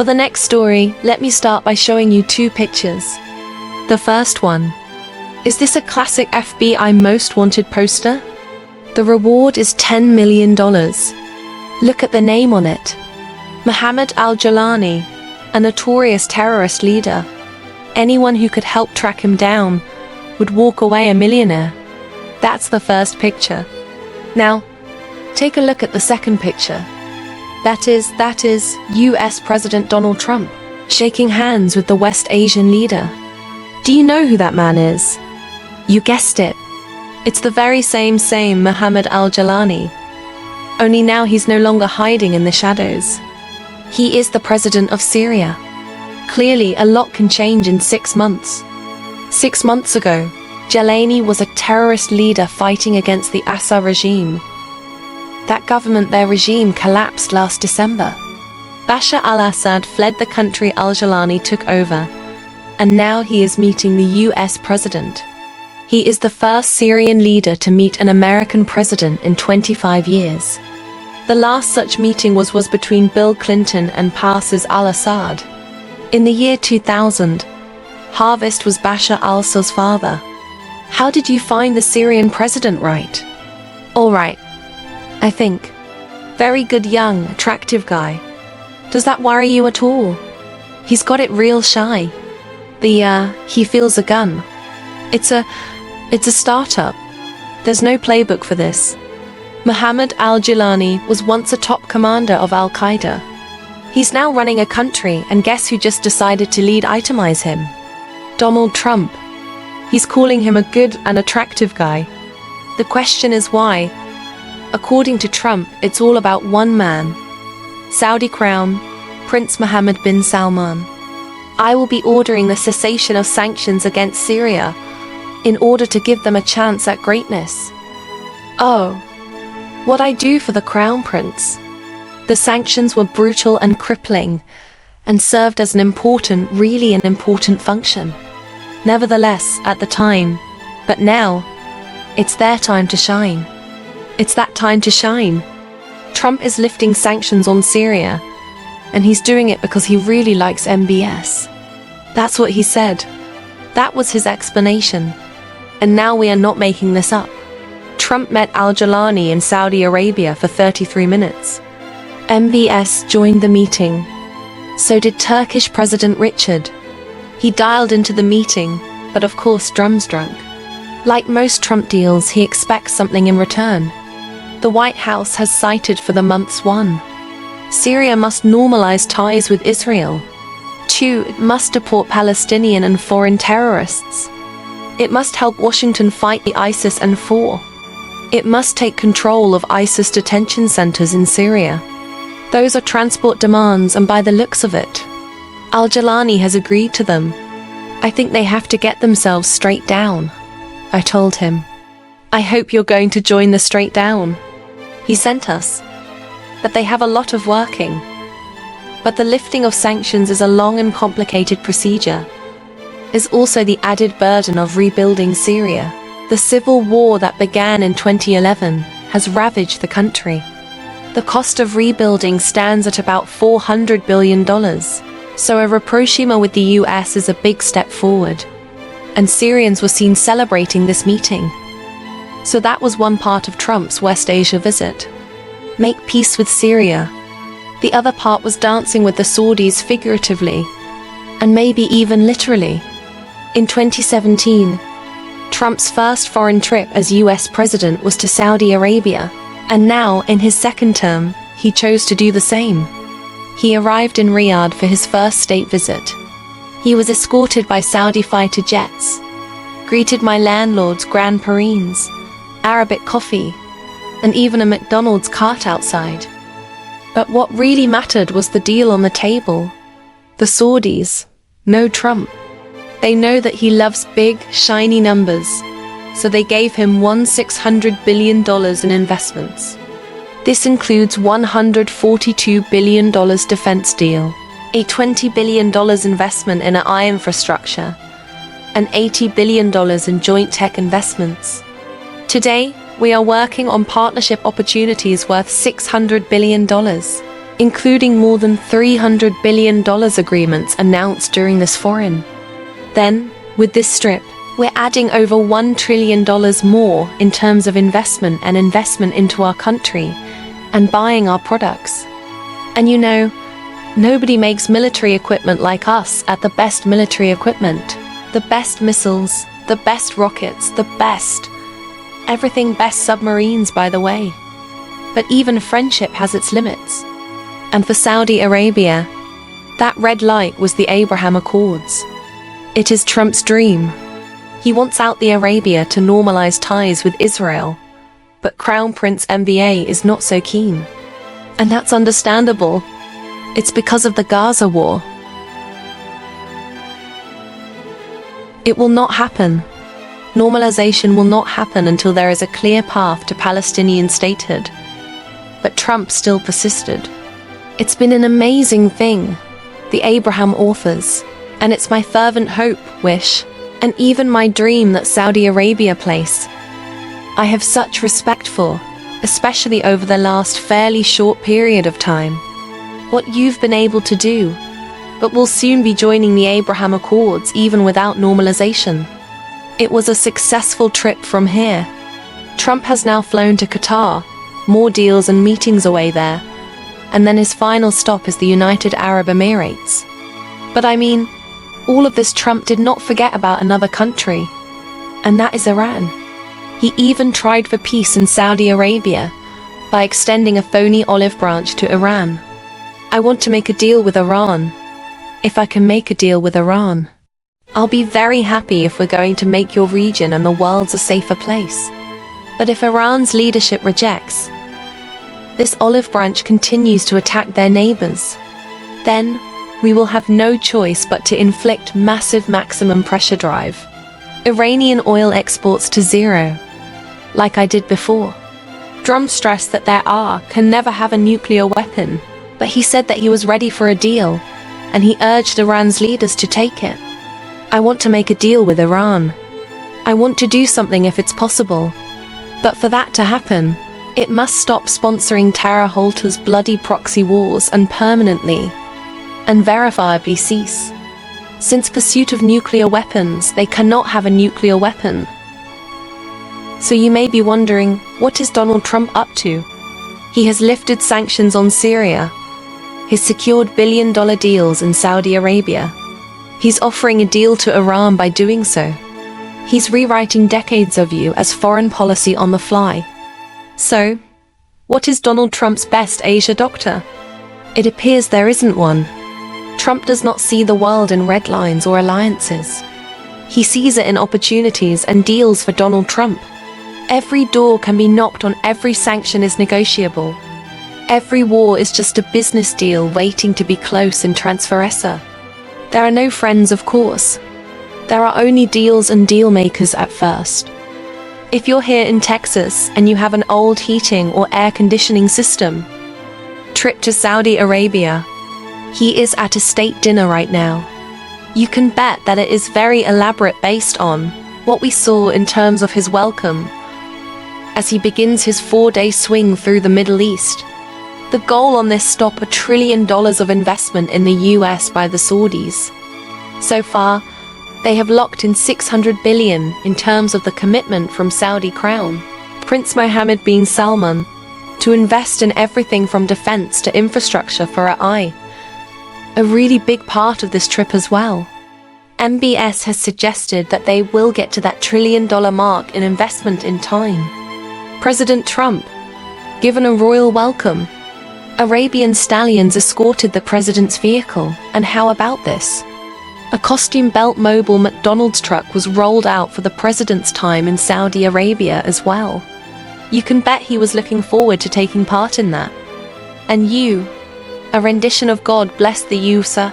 For the next story, let me start by showing you two pictures. The first one. Is this a classic FBI Most Wanted poster? The reward is $10 million. Look at the name on it. Mohammed al-Jawlani, a notorious terrorist leader. Anyone who could help track him down would walk away a millionaire. That's the first picture. Now, take a look at the second picture. That is US President Donald Trump, shaking hands with the West Asian leader. Do you know who that man is? You guessed it. It's the very same Mohammed al-Jawlani. Only now he's no longer hiding in the shadows. He is the president of Syria. Clearly, a lot can change in 6 months. 6 months ago, Jawlani was a terrorist leader fighting against the Assad regime. That government, their regime, collapsed last December. Bashar al-Assad fled the country al-Jawlani took over, and now he is meeting the US president. He is the first Syrian leader to meet an American president in 25 years. The last such meeting was between Bill Clinton and Bashar al-Assad. In the year 2000, Harvest was Bashar al-Assad's father. How did you find the Syrian president right? All right, I think. Very good, young, attractive guy. Does that worry you at all? He's got it real shy. He feels a gun. It's a startup. There's no playbook for this. Mohammed al-Jawlani was once a top commander of Al-Qaeda. He's now running a country, and guess who just decided to lead itemize him? Donald Trump. He's calling him a good and attractive guy. The question is why? According to Trump, it's all about one man. Saudi Crown, Prince Mohammed bin Salman. I will be ordering the cessation of sanctions against Syria in order to give them a chance at greatness. Oh, what I do for the Crown Prince? The sanctions were brutal and crippling and served as really an important function. Nevertheless, at the time, but now, it's their time to shine. It's that time to shine. Trump is lifting sanctions on Syria, and he's doing it because he really likes MBS. That's what he said. That was his explanation. And now we are not making this up. Trump met al-Jawlani in Saudi Arabia for 33 minutes. MBS joined the meeting. So did Turkish President Richard. He dialed into the meeting, but of course drum's drunk. Like most Trump deals, he expects something in return. The White House has cited for the month's 1. Syria must normalize ties with Israel. 2. It must deport Palestinian and foreign terrorists. It must help Washington fight the ISIS, and 4. It must take control of ISIS detention centers in Syria. Those are transport demands, and by the looks of it, al-Jawlani has agreed to them. I think they have to get themselves straight down. I told him. I hope you're going to join the straight down. He sent us. But they have a lot of working. But the lifting of sanctions is a long and complicated procedure. Is also the added burden of rebuilding Syria. The civil war that began in 2011 has ravaged the country. The cost of rebuilding stands at about $400 billion. So a rapprochement with the US is a big step forward. And Syrians were seen celebrating this meeting. So that was one part of Trump's West Asia visit. Make peace with Syria. The other part was dancing with the Saudis figuratively, and maybe even literally. In 2017, Trump's first foreign trip as US president was to Saudi Arabia, and now, in his second term, he chose to do the same. He arrived in Riyadh for his first state visit. He was escorted by Saudi fighter jets, greeted my landlord's Grand Parines, Arabic coffee, and even a McDonald's cart outside. But what really mattered was the deal on the table. The Saudis, no Trump. They know that he loves big, shiny numbers, so they gave him $600 billion in investments. This includes $142 billion defense deal, a $20 billion investment in AI infrastructure, and $80 billion in joint tech investments. Today, we are working on partnership opportunities worth $600 billion. including more than $300 billion agreements announced during this foreign. Then, with this strip, we're adding over $1 trillion more in terms of investment into our country and buying our products. And you know, nobody makes military equipment like us at the best military equipment. The best missiles, the best rockets, the best. Everything best submarines, by the way. But even friendship has its limits. And for Saudi Arabia, that red light was the Abraham Accords. It is Trump's dream. He wants Saudi Arabia to normalize ties with Israel, but Crown Prince MBA is not so keen. And that's understandable. It's because of the Gaza war. It will not happen. Normalization will not happen until there is a clear path to Palestinian statehood. But Trump still persisted. It's been an amazing thing, the Abraham authors, and it's my fervent hope, wish, and even my dream that Saudi Arabia place. I have such respect for, especially over the last fairly short period of time, what you've been able to do, but will soon be joining the Abraham Accords even without normalization. It was a successful trip from here. Trump has now flown to Qatar, more deals and meetings away there, and then his final stop is the United Arab Emirates. But I mean, all of this Trump did not forget about another country, and that is Iran. He even tried for peace in Saudi Arabia by extending a phony olive branch to Iran. I want to make a deal with Iran. If I can make a deal with Iran, I'll be very happy if we're going to make your region and the world a safer place. But if Iran's leadership rejects, this olive branch continues to attack their neighbors, then we will have no choice but to inflict massive maximum pressure drive. Iranian oil exports to zero, like I did before. Trump stressed that can never have a nuclear weapon, but he said that he was ready for a deal, and he urged Iran's leaders to take it. I want to make a deal with Iran. I want to do something if it's possible. But for that to happen, it must stop sponsoring Terror Halter's bloody proxy wars and permanently and verifiably cease. Since pursuit of nuclear weapons, they cannot have a nuclear weapon. So you may be wondering, what is Donald Trump up to? He has lifted sanctions on Syria. He's secured billion-dollar deals in Saudi Arabia. He's offering a deal to Iran by doing so. He's rewriting decades of U.S. foreign policy on the fly. So, what is Donald Trump's best Asia doctor? It appears there isn't one. Trump does not see the world in red lines or alliances. He sees it in opportunities and deals for Donald Trump. Every door can be knocked on, every sanction is negotiable. Every war is just a business deal waiting to be close and transferessa. There are no friends, of course. There are only deals and deal makers at first. If you're here in Texas and you have an old heating or air conditioning system, trip to Saudi Arabia. He is at a state dinner right now. You can bet that it is very elaborate based on what we saw in terms of his welcome as he begins his 4-day swing through the Middle East. The goal on this stop, $1 trillion of investment in the US by the Saudis. So far, they have locked in $600 billion in terms of the commitment from Saudi Crown Prince Mohammed bin Salman to invest in everything from defense to infrastructure for a really big part of this trip as well. MBS has suggested that they will get to that $1 trillion mark in investment in time. President Trump, given a royal welcome. Arabian stallions escorted the president's vehicle, and how about this? A costume belt mobile McDonald's truck was rolled out for the president's time in Saudi Arabia as well. You can bet he was looking forward to taking part in that. And you, a rendition of God Bless the USA,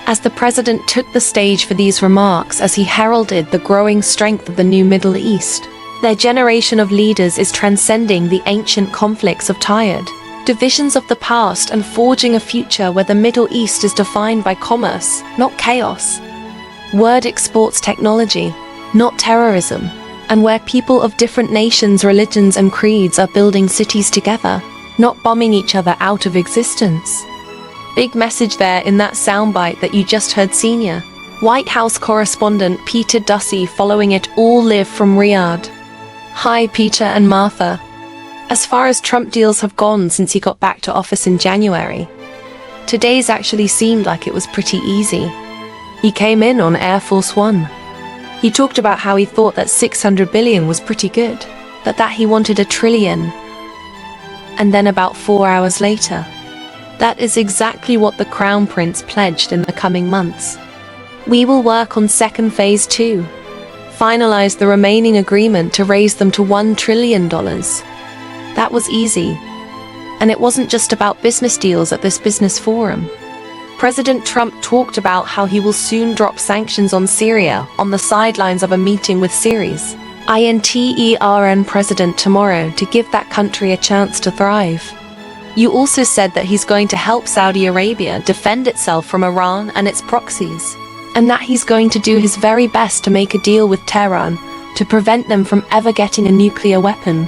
as the president took the stage for these remarks as he heralded the growing strength of the new Middle East. Their generation of leaders is transcending the ancient conflicts of tired divisions of the past and forging a future where the Middle East is defined by commerce, not chaos. Word exports technology, not terrorism, and where people of different nations, religions, and creeds are building cities together, not bombing each other out of existence. Big message there in that soundbite that you just heard. Senior White House correspondent Peter Ducey following it all live from Riyadh. Hi Peter and Martha. As far as Trump deals have gone since he got back to office in January, today's actually seemed like it was pretty easy. He came in on Air Force One. He talked about how he thought that 600 billion was pretty good, but that he wanted $1 trillion. And then about 4 hours later, that is exactly what the Crown Prince pledged in the coming months. We will work on second phase too. Finalize the remaining agreement to raise them to $1 trillion. That was easy. And it wasn't just about business deals at this business forum. President Trump talked about how he will soon drop sanctions on Syria on the sidelines of a meeting with Syria's INTERN president tomorrow to give that country a chance to thrive. You also said that he's going to help Saudi Arabia defend itself from Iran and its proxies, and that he's going to do his very best to make a deal with Tehran to prevent them from ever getting a nuclear weapon.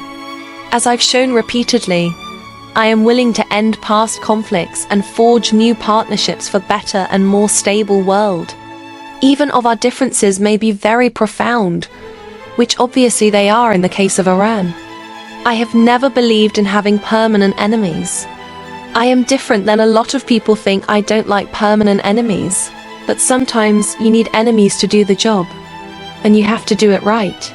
As I've shown repeatedly, I am willing to end past conflicts and forge new partnerships for a better and more stable world. Even if our differences may be very profound, which obviously they are in the case of Iran. I have never believed in having permanent enemies. I am different than a lot of people think. I don't like permanent enemies, but sometimes you need enemies to do the job, and you have to do it right.